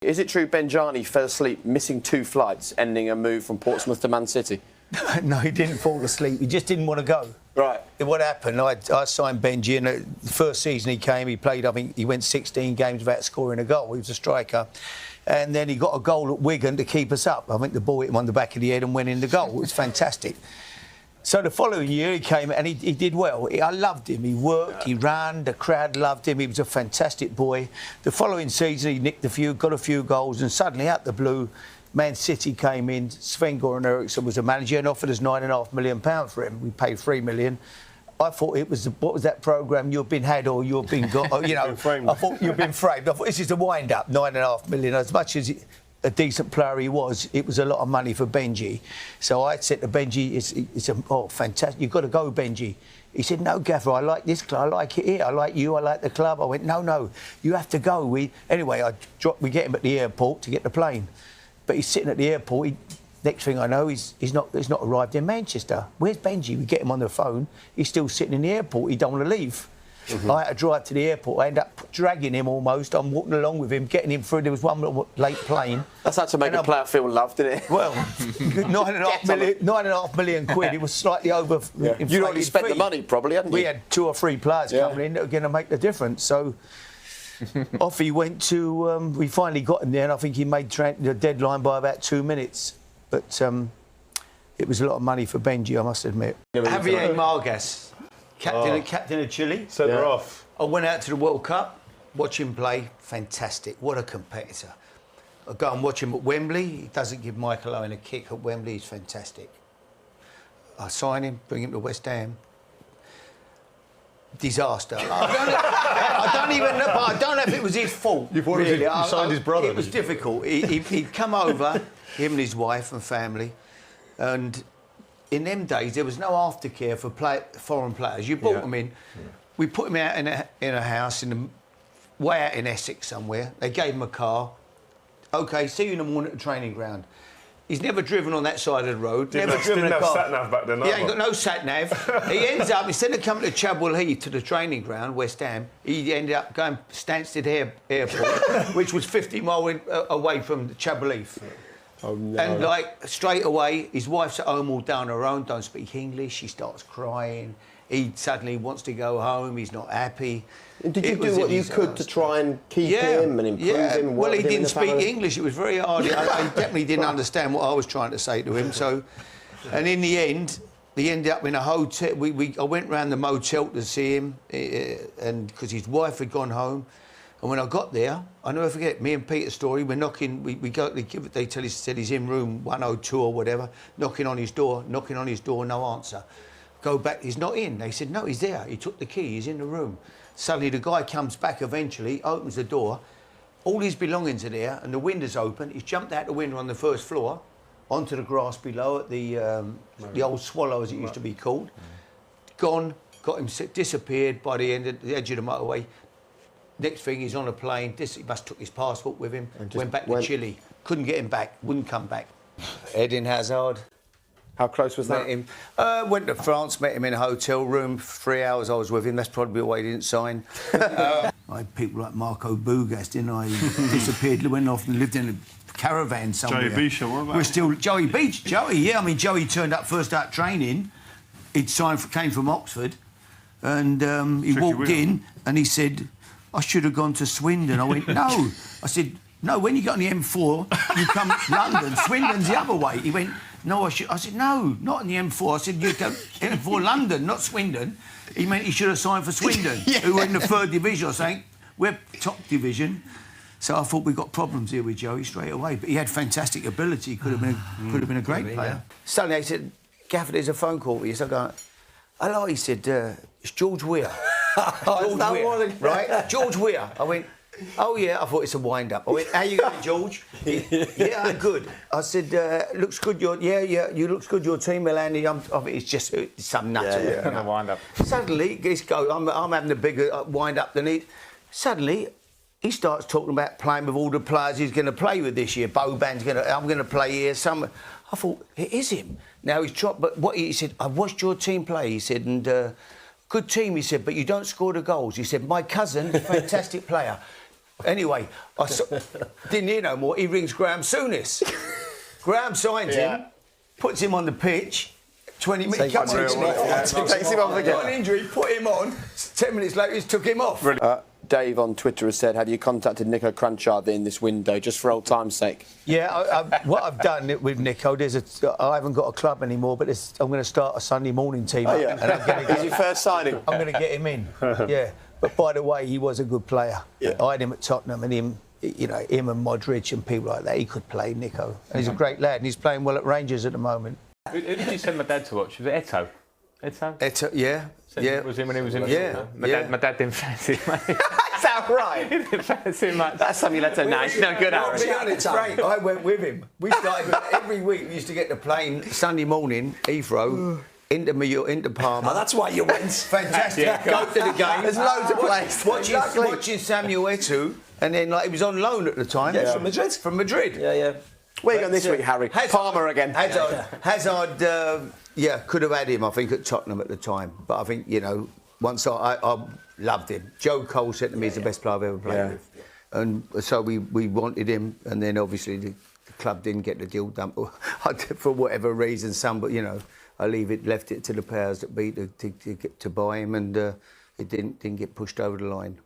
Is it true Benjani fell asleep missing 2 flights, ending a move from Portsmouth to Man City? No, he didn't fall asleep. He just didn't want to go. Right. What happened, I signed Benji, and the first season he came, he played, I think he went 16 games without scoring a goal. He was a striker. And then he got a goal at Wigan to keep us up. I think the ball hit him on the back of the head and went in the goal. It was fantastic. So the following year he came and he did well. I loved him. He worked, he ran, the crowd loved him. He was a fantastic boy. The following season he nicked got a few goals, and suddenly out the blue, Man City came in. Sven-Göran Eriksson was a manager and offered us £9.5 million for him. We paid £3 million. I thought it was, what was that programme? You've been had or you've been got, you know. I thought you've been framed. I thought this is the wind-up, £9.5 million. As much as a decent player he was, it was a lot of money for Benji. So I said to Benji, oh, fantastic, you've got to go, Benji. He said, no, Gaffer, I like this club, I like it here, I like you, I like the club. I went, no, you have to go. Anyway, we get him at the airport to get the plane. But he's sitting at the airport. Next thing I know, he's not arrived in Manchester. Where's Benji? We get him on the phone. He's still sitting in the airport. He don't want to leave. Mm-hmm. I had to drive to the airport. I ended up dragging him almost. I'm walking along with him, getting him through. There was one late plane. That's had to make a player feel loved, didn't it? Well, £9.5 million quid. It was slightly over. Yeah. You'd already spent the money, probably, hadn't you? We had 2 or 3 players coming in that were going to make the difference. So off he went to. We finally got him there, and I think he made the deadline by about 2 minutes. But it was a lot of money for Benji, I must admit. Javier Margas, captain of Chile. Centre off. I went out to the World Cup, watch him play. Fantastic. What a competitor. I go and watch him at Wembley. He doesn't give Michael Owen a kick at Wembley. He's fantastic. I sign him, bring him to West Ham. Disaster. I don't even know. But I don't know if it was his fault. You signed his brother. It was difficult. He'd come over, him and his wife and family, and in them days there was no aftercare for foreign players. You brought them in. Yeah. We put him out in a house way out in Essex somewhere. They gave him a car. OK, see you in the morning at the training ground. He's never driven on that side of the road. Never driven a car. Didn't have sat-nav back then, He ain't got no sat-nav. He ends up, instead of coming to Chadwell Heath to the training ground, West Ham, he ended up going to Stansted Airport, which was 50 miles away from Chadwell Heath. Oh, no. And, like, straight away, his wife's at home all down her own, don't speak English, she starts crying. He suddenly wants to go home, he's not happy. Did you do what you could to try and keep him and improve him? Well, he didn't speak English. It was very hard. I definitely didn't understand what I was trying to say to him. So, and in the end, he ended up in a hotel. I went round the motel to see him, and because his wife had gone home. And when I got there, I'll never forget, me and Peter's story, we're knocking, they said he's in room 102 or whatever, knocking on his door, no answer. Go back, he's not in. They said, no, he's there. He took the key, he's in the room. Suddenly the guy comes back eventually, opens the door, all his belongings are there, and the window's open. He's jumped out the window on the first floor, onto the grass below at the old Swallow, as it used to be called. Gone, got him disappeared by the edge of the motorway. Next thing, he's on a plane. He must took his passport with him. Went back to Chile. Couldn't get him back. Wouldn't come back. Eden Hazard. How close was that? Met him. Went to France. Met him in a hotel room. 3 hours I was with him. That's probably why he didn't sign. I had people like Marco Bugas, didn't I? He disappeared. Went off and lived in a caravan somewhere. Joey Beach, what about? We're still Joey Beach. Joey, yeah. I mean, Joey turned up first out training. He'd came from Oxford, and he walked in and he said, I should have gone to Swindon. I went, no. I said, no, when you get on the M4, you come London. Swindon's the other way. He went, no, I said, no, not on the M4. I said, you go M4 London, not Swindon. He meant he should have signed for Swindon, who were in the 3rd division or something. We're top division. So I thought we got problems here with Joey straight away. But he had fantastic ability. Could have been a great player. Suddenly I said, Gaffer, there's a phone call for you. So I go, hello, he said, it's George Weir. George Weir, right? George Weir. I went, oh, yeah. I thought it's a wind-up. I went, how you going, George? Yeah, I'm good. I said, looks good. You looks good. Your team, Melanie. I think it's just some nutter. A wind-up. Suddenly, this goes, I'm having a bigger wind-up than he. Suddenly, he starts talking about playing with all the players he's going to play with this year. Boban's I'm going to play here. I thought, it is him. Now he's dropped, but what he said, I watched your team play, he said, and good team, he said, but you don't score the goals. He said, my cousin, fantastic player. Anyway, didn't hear no more. He rings Graham Souness. Graham signs him, puts him on the pitch. 20 minutes. Takes him off again. Got an injury, put him on. 10 minutes later, he took him off. Dave on Twitter has said, have you contacted Nico Crunchard in this window, just for old time's sake? Yeah, what I've done with Nico, I haven't got a club anymore, but I'm going to start a Sunday morning team. Oh, yeah. And I'm gonna Is your first signing? I'm going to get him in. Yeah. But by the way, he was a good player. Yeah. I had him at Tottenham, and him and Modric and people like that, he could play, Nico. And he's a great lad, and he's playing well at Rangers at the moment. Who did you send my dad to watch? Was it Eto? Eto, yeah. It was him when he was in Yeah. My dad didn't fancy him, mate. Is that right? He didn't fancy him much. That's something you let him know. He's no good, Aaron. It's great. I went with him. We started every week. We used to get the plane Sunday morning, Heathrow, into Palma. Oh, that's why you went. Fantastic. Go to the game. There's loads of places. Watching Samuel Eto'o, and then he was on loan at the time. Yeah, from Madrid. From Madrid. Yeah. Where you going this week, Harry? Palmer again. Hazard, could have had him, I think, at Tottenham at the time. But I think, once I loved him. Joe Cole said to me he's the best player I've ever played with. And so we wanted him, and then obviously the club didn't get the deal done for whatever reason. I left it to the powers that be to buy him, and it didn't get pushed over the line.